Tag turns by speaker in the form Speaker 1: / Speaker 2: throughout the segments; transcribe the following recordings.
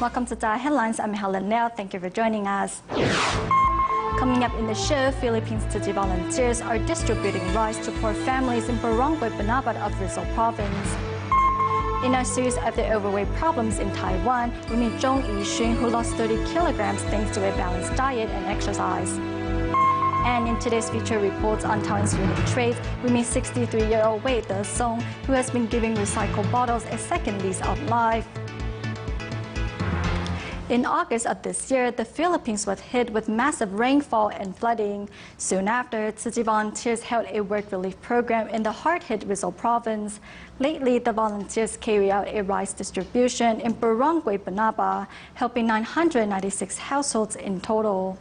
Speaker 1: Welcome to DaAi Headlines. I'm Helen Nell. Thank you for joining us. Coming up in the show, Philippines Tzu volunteers are distributing rice to poor families in Barangay Banabat of Rizal Province. In our series of the overweight problems in Taiwan, we meet Zhong Yixun, who lost 30 kilograms thanks to a balanced diet and exercise. And in today's feature reports on Taiwan's unique trades, we meet 63-year-old Wei De-song, who has been giving recycled bottles a second lease of life. In August of this year, the Philippines was hit with massive rainfall and flooding. Soon after, Tzu volunteers held a work relief program in the hard-hit Rizal Province. Lately, the volunteers carry out a rice distribution in Barangay Banaba, helping 996 households in total.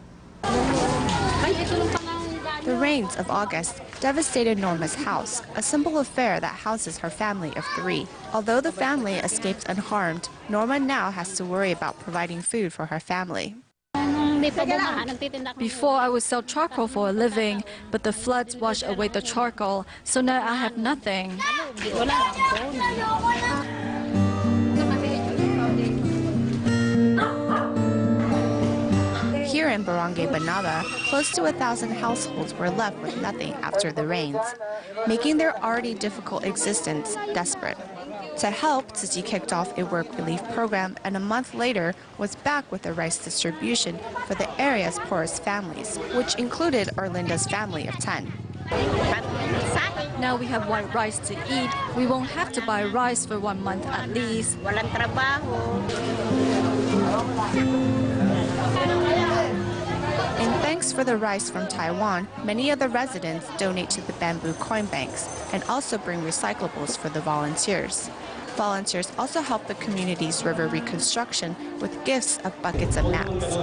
Speaker 2: The rains of August devastated Norma's house, a simple affair that houses her family of 3. Although the family escaped unharmed, Norma now has to worry about providing food for her family.
Speaker 1: Before, I would sell charcoal for a living, but the floods washed away the charcoal, so now I have nothing.
Speaker 2: Here in Barangay Banaba, close to 1,000 households were left with nothing after the rains, making their already difficult existence desperate. To help, Tzu kicked off a work relief program and a month later was back with a rice distribution for the area's poorest families, which included Orlinda's family of 10.
Speaker 1: Now we have white rice to eat. We won't have to buy rice for 1 month at least.
Speaker 2: In thanks for the rice from Taiwan, many of the residents donate to the bamboo coin banks and also bring recyclables for the volunteers. Volunteers also help the community's river reconstruction with gifts of buckets of mats.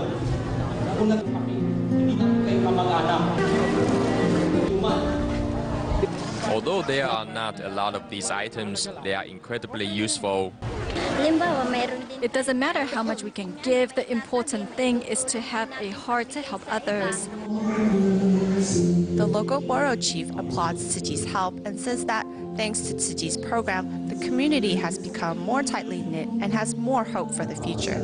Speaker 3: Although there are not a lot of these items, they are incredibly useful.
Speaker 1: It doesn't matter how much we can give, the important thing is to have a heart to help others.
Speaker 2: The local borough chief applauds Tzu's help and says that thanks to Tzu's program, the community has become more tightly knit and has more hope for the future.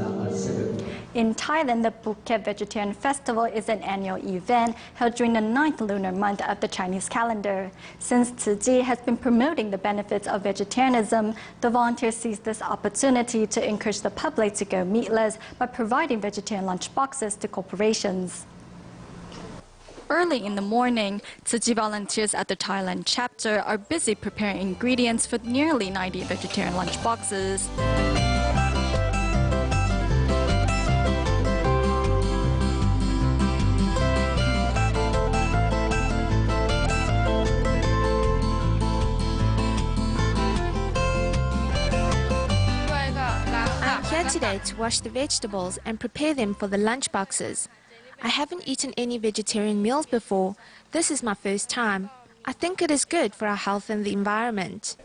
Speaker 1: In Thailand, the Phuket Vegetarian Festival is an annual event held during the 9th lunar month of the Chinese calendar. Since Tzu has been promoting the benefits of vegetarianism, the volunteers seized this opportunity to encourage the public to go meatless by providing vegetarian lunchboxes to corporations. Early in the morning, Tzu volunteers at the Thailand chapter are busy preparing ingredients for nearly 90 vegetarian lunchboxes.
Speaker 4: I'm here today to wash the vegetables and prepare them for the lunch boxes. I haven't eaten any vegetarian meals before. This is my first time. I think it is good for our health and the environment.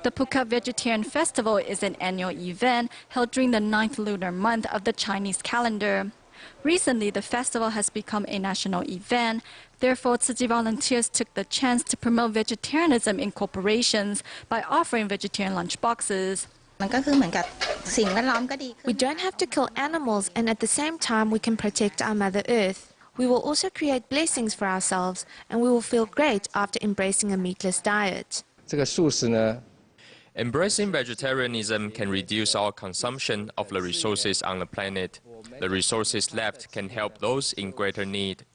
Speaker 1: The Phuket Vegetarian Festival is an annual event held during the 9th lunar month of the Chinese calendar. Recently, the festival has become a national event. Therefore, Tzu volunteers took the chance to promote vegetarianism in corporations by offering vegetarian lunchboxes.
Speaker 4: We don't have to kill animals, and at the same time we can protect our Mother Earth. We will also create blessings for ourselves, and we will feel great after embracing a meatless diet.
Speaker 3: Embracing vegetarianism can reduce our consumption of the resources on the planet. The resources left can help those in greater need.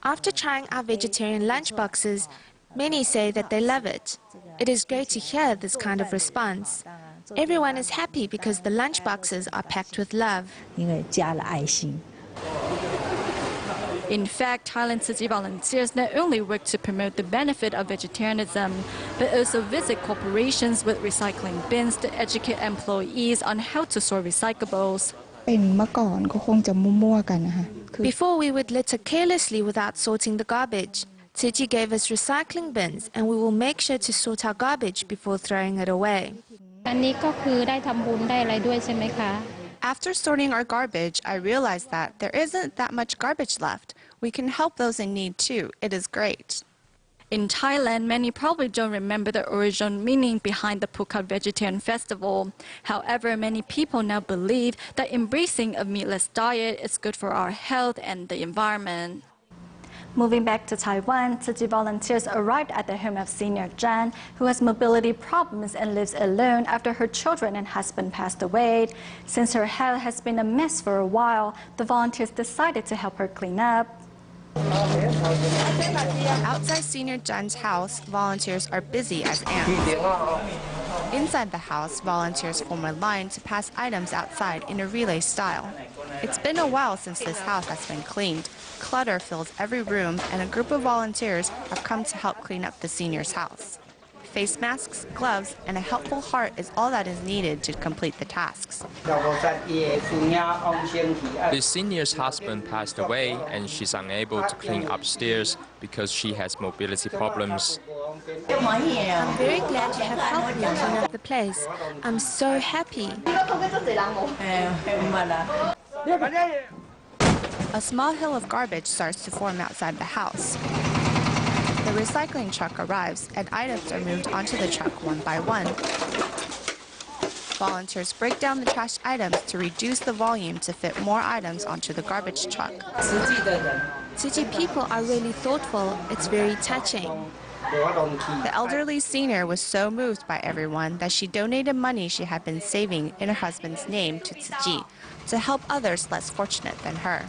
Speaker 4: After trying our vegetarian lunchboxes, many say that they love it. It is great to hear this kind of response. Everyone is happy because the lunchboxes are packed with love.
Speaker 1: In fact, Thailand Tzu volunteers not only work to promote the benefit of vegetarianism, but also visit corporations with recycling bins to educate employees on how to sort recyclables.
Speaker 4: Before, we would litter carelessly without sorting the garbage. Tzu gave us recycling bins, and we will make sure to sort our garbage before throwing it away.
Speaker 2: After sorting our garbage, I realized that there isn't that much garbage left. We can help those in need too. It is great.
Speaker 1: In Thailand, many probably don't remember the original meaning behind the Phuket Vegetarian Festival. However, many people now believe that embracing a meatless diet is good for our health and the environment. Moving back to Taiwan, Tzu Chi volunteers arrived at the home of senior Jan, who has mobility problems and lives alone after her children and husband passed away. Since her health has been a mess for a while, the volunteers decided to help her clean up.
Speaker 2: Outside Senior Jan's house, volunteers are busy as ants. Inside the house, volunteers form a line to pass items outside in a relay style. It's been a while since this house has been cleaned. Clutter fills every room, and a group of volunteers have come to help clean up the senior's house. Face masks, gloves, and a helpful heart is all that is needed to complete the tasks.
Speaker 3: The senior's husband passed away and she's unable to clean upstairs because she has mobility problems.
Speaker 4: I'm very glad you have helped me clean up the place. I'm so happy.
Speaker 2: A small hill of garbage starts to form outside the house. The recycling truck arrives and items are moved onto the truck one by one. Volunteers break down the trash items to reduce the volume to fit more items onto the garbage truck.
Speaker 4: Tzu Chi people are really thoughtful. It's very touching.
Speaker 2: The elderly senior was so moved by everyone that she donated money she had been saving in her husband's name to Tzu Chi to help others less fortunate than her.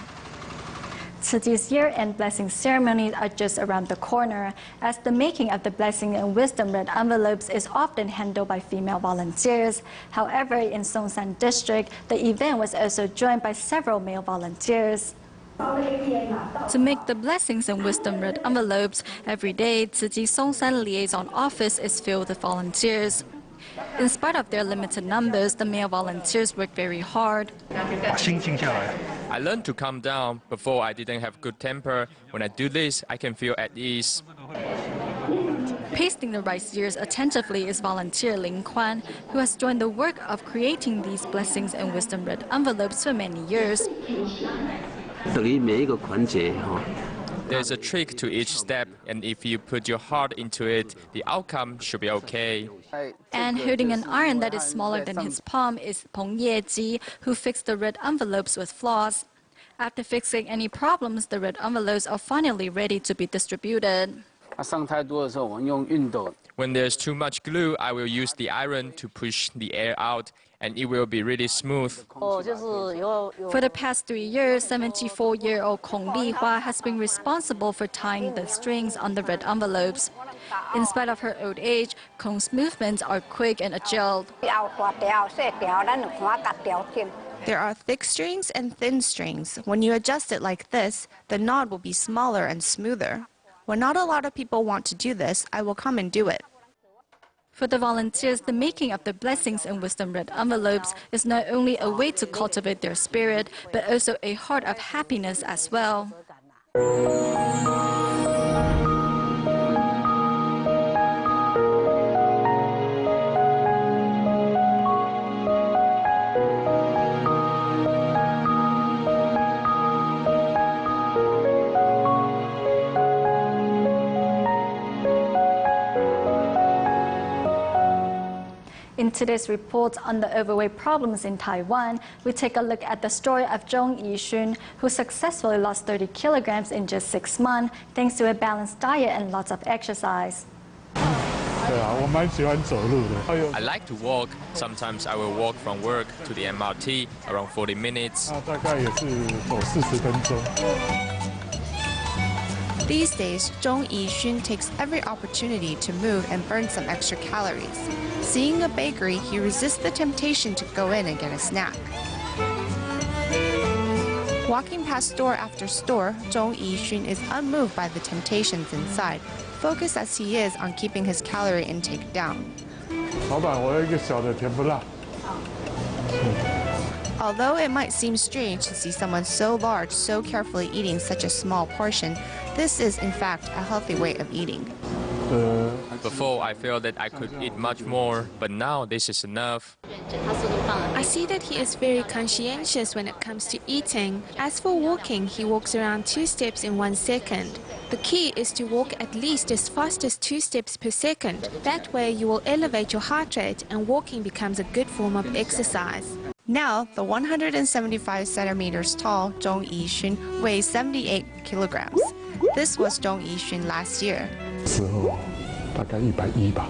Speaker 1: Tzu Chi's year-end blessing ceremonies are just around the corner, as the making of the blessing and wisdom red envelopes is often handled by female volunteers. However, in Songsan district, the event was also joined by several male volunteers. To make the blessings and wisdom red envelopes, every day, Tzu Chi Songsan Liaison Office is filled with volunteers. In spite of their limited numbers, the male volunteers work very hard.
Speaker 3: I learned to calm down. Before, I didn't have good temper. When I do this, I can feel at ease.
Speaker 1: Pasting the rice ears attentively is volunteer Ling Kwan, who has joined the work of creating these blessings and wisdom red envelopes for many years.
Speaker 3: There's a trick to each step, and if you put your heart into it, the outcome should be okay.
Speaker 1: And holding an iron that is smaller than his palm is Peng Yeji, who fixed the red envelopes with floss. After fixing any problems, the red envelopes are finally ready to be distributed.
Speaker 3: When there's too much glue, I will use the iron to push the air out, and it will be really smooth.
Speaker 1: For the past 3 years, 74-year-old Kong Lihua has been responsible for tying the strings on the red envelopes. In spite of her old age, Kong's movements are quick and agile.
Speaker 2: There are thick strings and thin strings. When you adjust it like this, the knot will be smaller and smoother. When not a lot of people want to do this, I will come and do it.
Speaker 1: For the volunteers, the making of the blessings and wisdom red envelopes is not only a way to cultivate their spirit, but also a heart of happiness as well. In today's report on the overweight problems in Taiwan, we take a look at the story of Zhong Yixun, who successfully lost 30 kilograms in just 6 months thanks to a balanced diet and lots of exercise.
Speaker 3: I like to walk. Sometimes I will walk from work to the MRT around 40 minutes.
Speaker 2: These days, Zhong Yixun takes every opportunity to move and burn some extra calories. Seeing a bakery, he resists the temptation to go in and get a snack. Walking past store after store, Zhong Yixun is unmoved by the temptations inside, focused as he is on keeping his calorie intake down. Although it might seem strange to see someone so large so carefully eating such a small portion, this is in fact a healthy way of eating.
Speaker 3: Before, I felt that I could eat much more, but now this is enough.
Speaker 4: I see that he is very conscientious when it comes to eating. As for walking, he walks around 2 steps in 1 second. The key is to walk at least as fast as 2 steps per second. That way you will elevate your heart rate and walking becomes a good form of exercise.
Speaker 2: Now, the 175 centimeters tall Zhong Yixun weighs 78 kilograms. This was Zhong Yixun last year.
Speaker 5: 之后大概110吧。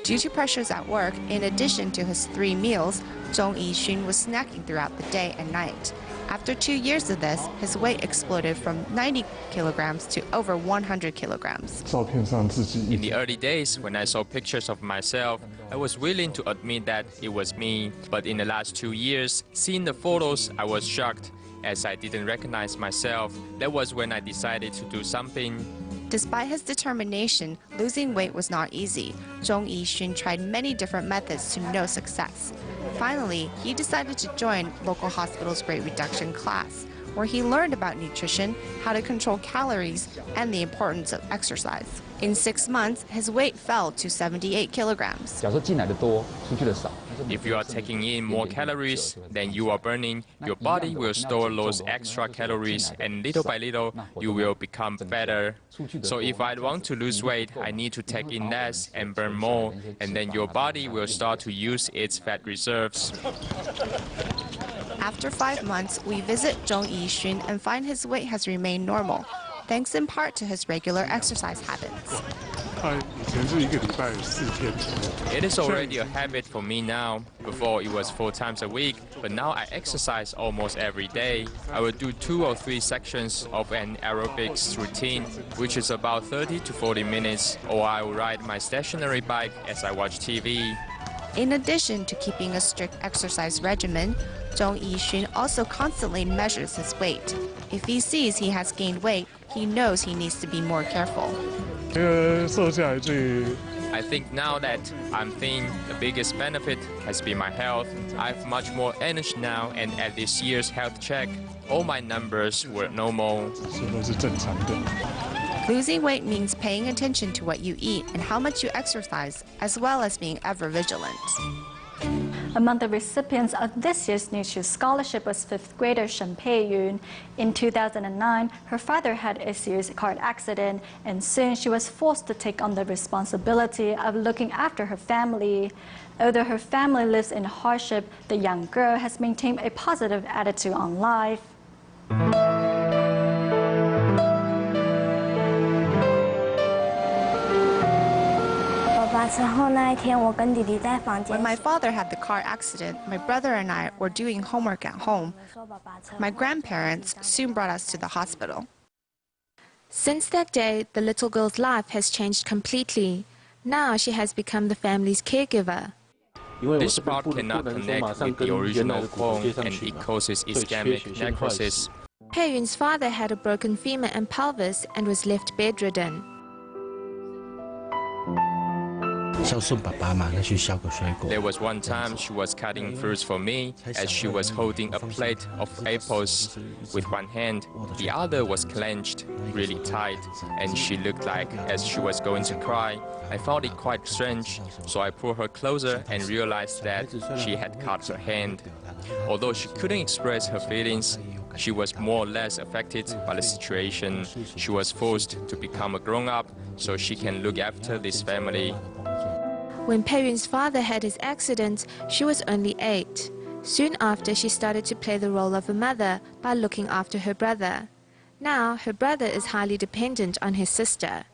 Speaker 2: Due to pressures at work, in addition to his 3 meals, Zhong Yixun was snacking throughout the day and night. After 2 years of this, his weight exploded from 90 kilograms to over 100 kilograms.
Speaker 5: 照片上自己
Speaker 3: In the early days, when I saw pictures of myself, I was willing to admit that it was me. But in the last 2 years, seeing the photos, I was shocked, as I didn't recognize myself. That was when I decided to do something.
Speaker 2: Despite his determination, losing weight was not easy. Zhong Yixun tried many different methods to no success. Finally, he decided to join local hospital's weight reduction class, where he learned about nutrition, how to control calories, and the importance of exercise. In 6 months, his weight fell to 78 kilograms.
Speaker 6: 假如说进来的多，出去的少。
Speaker 3: If you are taking in more calories than you are burning, your body will store those extra calories, and little by little, you will become fatter. So if I want to lose weight, I need to take in less and burn more, and then your body will start to use its fat reserves.
Speaker 2: After 5 months, we visit Zhong Yixun and find his weight has remained normal, thanks in part to his regular exercise habits.
Speaker 5: 他以前是1个礼拜4天。
Speaker 3: It is already a habit for me now. Before it was 4 times a week, but now I exercise almost every day. I will do 2 or 3 sections of an aerobics routine, which is about 30 to 40 minutes, or I will ride my stationary bike as I watch TV.
Speaker 2: In addition to keeping a strict exercise regimen, Zhong Yixun also constantly measures his weight. If he sees he has gained weight, he knows he needs to be more careful.
Speaker 5: 瘦下来最
Speaker 3: I think now that I'm thin, the biggest benefit has been my health. I have much more energy now, and at this year's health check, all my numbers were normal.
Speaker 5: 都是正常的。
Speaker 2: Losing weight means paying attention to what you eat and how much you exercise, as well as being ever vigilant.
Speaker 1: Among the recipients of this year's Nutri Scholarship was 5th grader Shen Peiyun. In 2009, her father had a serious car accident, and soon she was forced to take on the responsibility of looking after her family. Although her family lives in hardship, the young girl has maintained a positive attitude on life.
Speaker 2: When my father had the car accident, my brother and I were doing homework at home. My grandparents soon brought us to the hospital.
Speaker 4: Since that day, the little girl's life has changed completely. Now she has become the family's caregiver.
Speaker 3: This part cannot connect with the original clone, and it causes ischemic necrosis.
Speaker 4: Peiyun's father had a broken femur and pelvis and was left bedridden.
Speaker 7: 孝顺爸爸嘛，那去削个水果。
Speaker 3: There was one time she was cutting fruits for me as she was holding a plate of apples with one hand. The other was clenched really tight, and she looked like as she was going to cry. I found it quite strange, so I pulled her closer and realized that she had cut her hand. Although she couldn't express her feelings, she was more or less affected by the situation. She was forced to become a grown-up so she can look after this family.
Speaker 4: When Peiyun's father had his accident, she was only 8. Soon after, she started to play the role of a mother by looking after her brother. Now, her brother is highly dependent on his sister.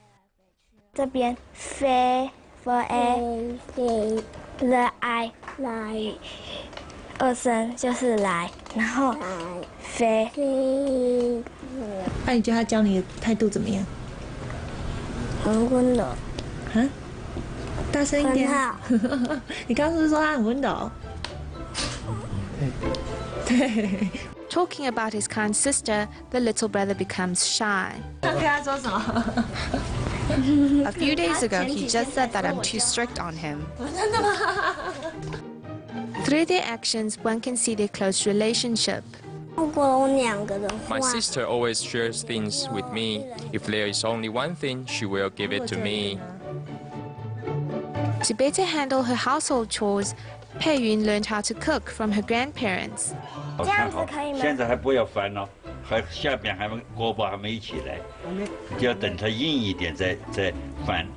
Speaker 8: 这边飞 for a 的 I 来，二声就是来，然后飞。
Speaker 9: 那你觉得他教你的态度怎么样？
Speaker 8: 很温柔。
Speaker 9: 啊？大声一点。
Speaker 8: 很好。
Speaker 9: 你刚刚是不是说他很温柔？对。
Speaker 4: Talking about his kind sister, the little brother becomes shy.
Speaker 9: 跟他说什么？
Speaker 2: A few days ago, he just said that I'm too strict on him.
Speaker 9: 真的吗？
Speaker 4: Through their actions, one can see their close relationship.
Speaker 8: 如果我2个的话，
Speaker 3: My sister always shares things with me. If there is only one thing, she will give it to me.
Speaker 4: To better handle her household chores, Pei Yun learned how to cook from her grandparents.
Speaker 8: 这样子可以吗？
Speaker 10: 现在还不要翻哦，下边锅巴还没起来，就要等它硬一点再翻。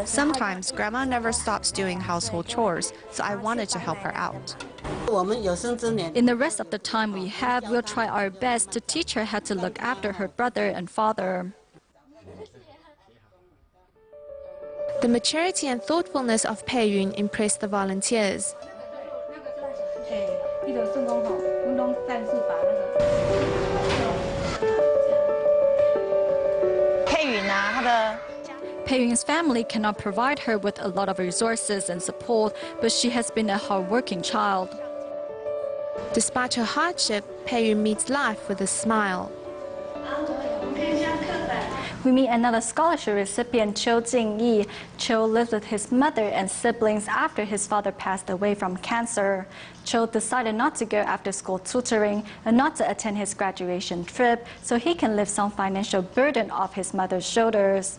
Speaker 2: Sometimes Grandma never stops doing household chores, so I wanted to help her out.
Speaker 1: In the rest of the time we have, we'll try our best to teach her how to look after her brother and father.
Speaker 4: The maturity and thoughtfulness of Pei Yun impressed the volunteers. Pei Yun's family cannot provide her with a lot of resources and support, but she has been a hard-working child. Despite her hardship, Pei Yun meets life with a smile. We meet another scholarship recipient, Cho Jing-yi. Cho lived with his mother and siblings after his father passed away from cancer. Cho decided not to go after-school tutoring and not to attend his graduation trip so he can lift some financial burden off his mother's shoulders.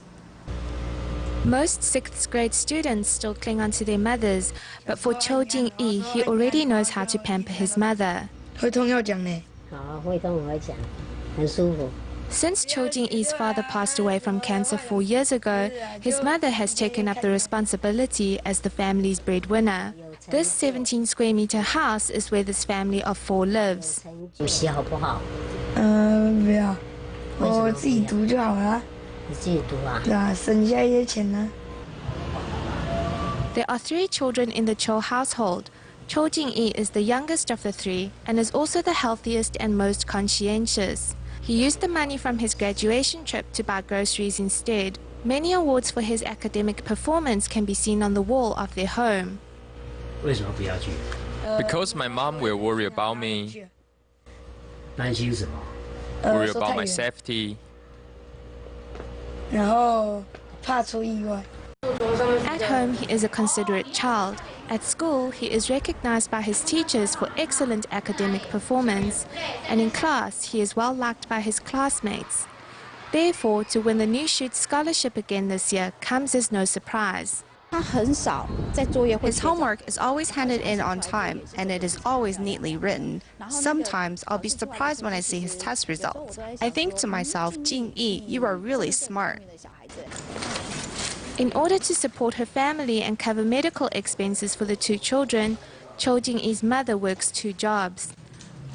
Speaker 4: Most 6th grade students still cling on to their mothers, but for Cho Jing-yi, he already knows how to pamper his mother. Since Cho Jing-yi's father passed away from cancer 4 years ago, his mother has taken up the responsibility as the family's breadwinner. This 17 square meter house is where this family of 4 lives. There are 3 children in the Cho household. Cho Jing-yi is the youngest of the 3 and is also the healthiest and most conscientious. He used the money from his graduation trip to buy groceries instead. Many awards for his academic performance can be seen on the wall of their home.
Speaker 3: Because my mom will worry about me, worry about my safety.
Speaker 4: At home, he is a considerate child. At school, he is recognized by his teachers for excellent academic performance, and in class, he is well liked by his classmates. Therefore, to win the New Shoot Scholarship again this year comes as no surprise.
Speaker 2: His homework is always handed in on time, and it is always neatly written. Sometimes I'll be surprised when I see his test results. I think to myself, Jing-yi, you are really smart.
Speaker 4: In order to support her family and cover medical expenses for the 2 children, Cho Jing-yi's mother works 2 jobs.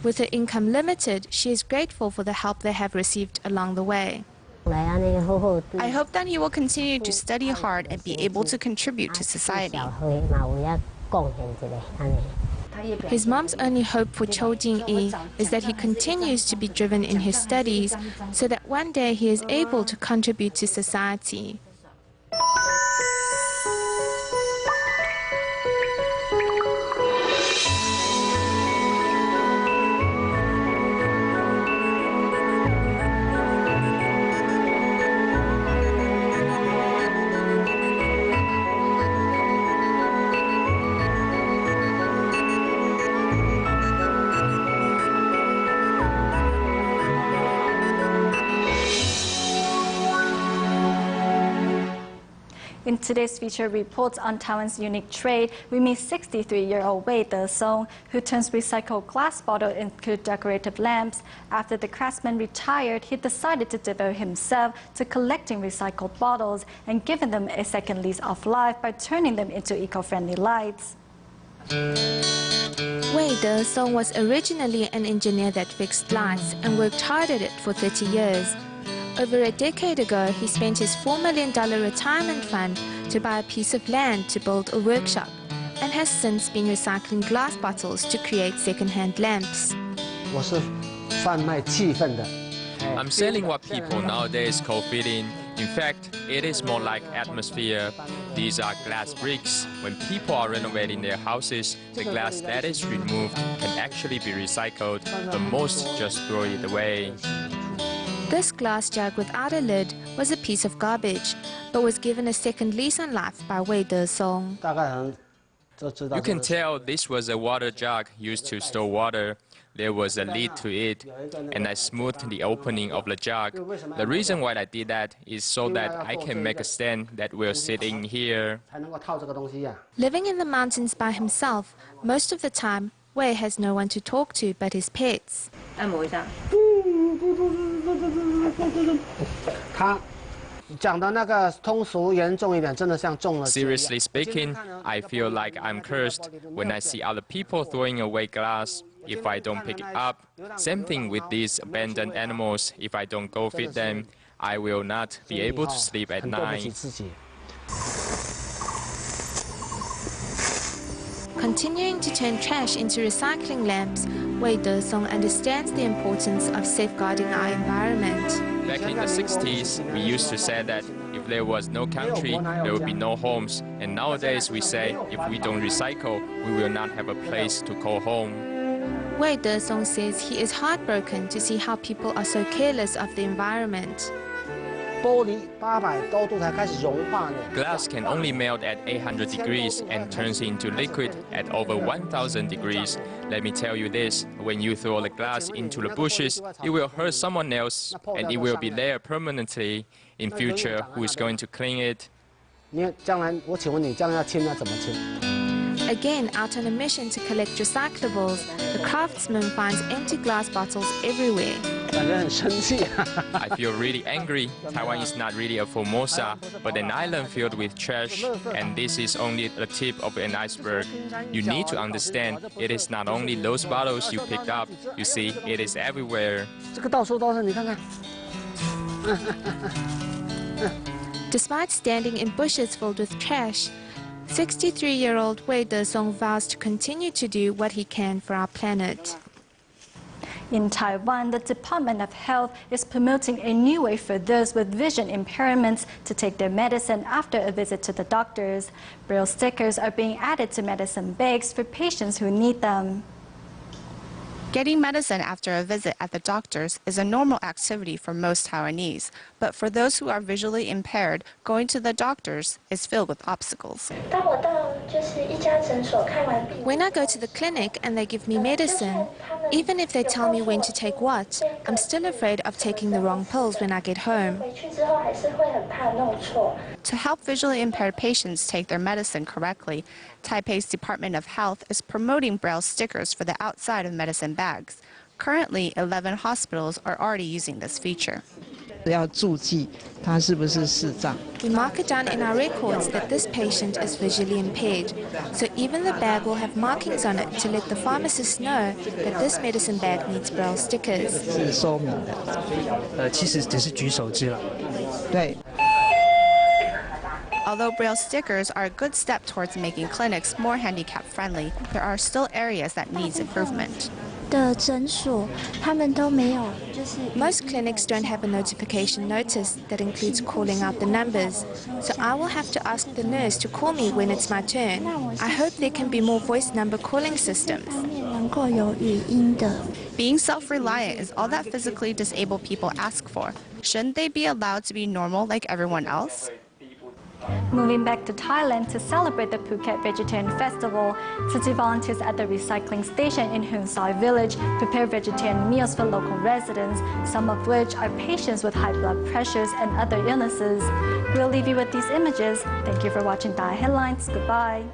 Speaker 4: With her income limited, she is grateful for the help they have received along the way.
Speaker 2: I hope that he will continue to study hard and be able to contribute to society.
Speaker 4: His mom's only hope for Cho Jing-yi is that he continues to be driven in his studies so that one day he is able to contribute to society. In today's featured reports on Taiwan's unique trade, we meet 63-year-old Wei De-song, who turns recycled glass bottles into decorative lamps. After the craftsman retired, he decided to devote himself to collecting recycled bottles and giving them a second lease of life by turning them into eco-friendly lights. Wei De-song was originally an engineer that fixed lights and worked hard at it for 30 years. Over a decade ago, he spent his $4 million retirement fund to buy a piece of land to build a workshop and has since been recycling glass bottles to create second-hand lamps.
Speaker 3: I'm selling what people nowadays call feeling. In fact, it is more like atmosphere. These are glass bricks. When people are renovating their houses, the glass that is removed can actually be recycled, but most just throw it away.
Speaker 4: This glass jug without a lid was a piece of garbage, but was given a second lease on life by Wei De-song.
Speaker 3: You can tell this was a water jug used to store water. There was a lid to it, and I smoothed the opening of the jug. The reason why I did that is so that I can make a stand that will sit in here.
Speaker 4: Living in the mountains by himself, most of the time, Wei has no one to talk to but his pets.
Speaker 3: Seriously speaking, I feel like I'm cursed when I see other people throwing away glass if I don't pick it up. Same thing with these abandoned animals. If I don't go feed them, I will not be able to sleep at night.
Speaker 4: Continuing to turn trash into recycling lamps, Wei De-song understands the importance of safeguarding our environment.
Speaker 3: Back in the 60s, we used to say that if there was no country, there would be no homes. And nowadays we say if we don't recycle, we will not have a place to call home.
Speaker 4: Wei De-song says he is heartbroken to see how people are so careless of the environment.
Speaker 3: Glass can only melt at 800 degrees and turns into liquid at over 1000 degrees. Let me tell you this, when you throw the glass into the bushes, it will hurt someone else and it will be there permanently. In future, who is going to clean it?
Speaker 4: Again, out on a mission to collect recyclables, the craftsman finds empty glass bottles everywhere.
Speaker 3: I feel really angry. Taiwan is not really a Formosa, but an island filled with trash, and this is only the tip of an iceberg. You need to understand, it is not only those bottles you picked up, you see, it is everywhere.
Speaker 4: Despite standing in bushes filled with trash, 63-year-old Wei De-song vows to continue to do what he can for our planet.
Speaker 1: In Taiwan, the Department of Health is promoting a new way for those with vision impairments to take their medicine after a visit to the doctors. Braille stickers are being added to medicine bags for patients who need them.
Speaker 2: Getting medicine after a visit at the doctor's is a normal activity for most Taiwanese, but for those who are visually impaired, going to the doctor's is filled with obstacles.
Speaker 4: When I go to the clinic and they give me medicine, even if they tell me when to take what, I'm still afraid of taking the wrong pills when I get home.
Speaker 2: To help visually impaired patients take their medicine correctly, Taipei's Department of Health is promoting Braille stickers for the outside of medicine bags. Currently, 11 hospitals are already using this feature.
Speaker 9: We
Speaker 4: mark it down in our records that this patient is visually impaired, so even the bag will have markings on it to let the pharmacist know that this medicine bag needs Braille stickers.
Speaker 2: Although Braille stickers are a good step towards making clinics more handicap-friendly, there are still areas that need improvement.
Speaker 4: Most clinics don't have a notification notice that includes calling out the numbers, so I will have to ask the nurse to call me when it's my turn. I hope there can be more voice number calling systems.
Speaker 2: Being self-reliant is all that physically disabled people ask for. Shouldn't they be allowed to be normal like everyone else?
Speaker 1: Moving back to Thailand to celebrate the Phuket Vegetarian Festival, Tzu volunteers at the recycling station in Hun Sai village prepare vegetarian meals for local residents, some of which are patients with high blood pressures and other illnesses. We'll leave you with these images. Thank you for watching DaAi Headlines. Goodbye.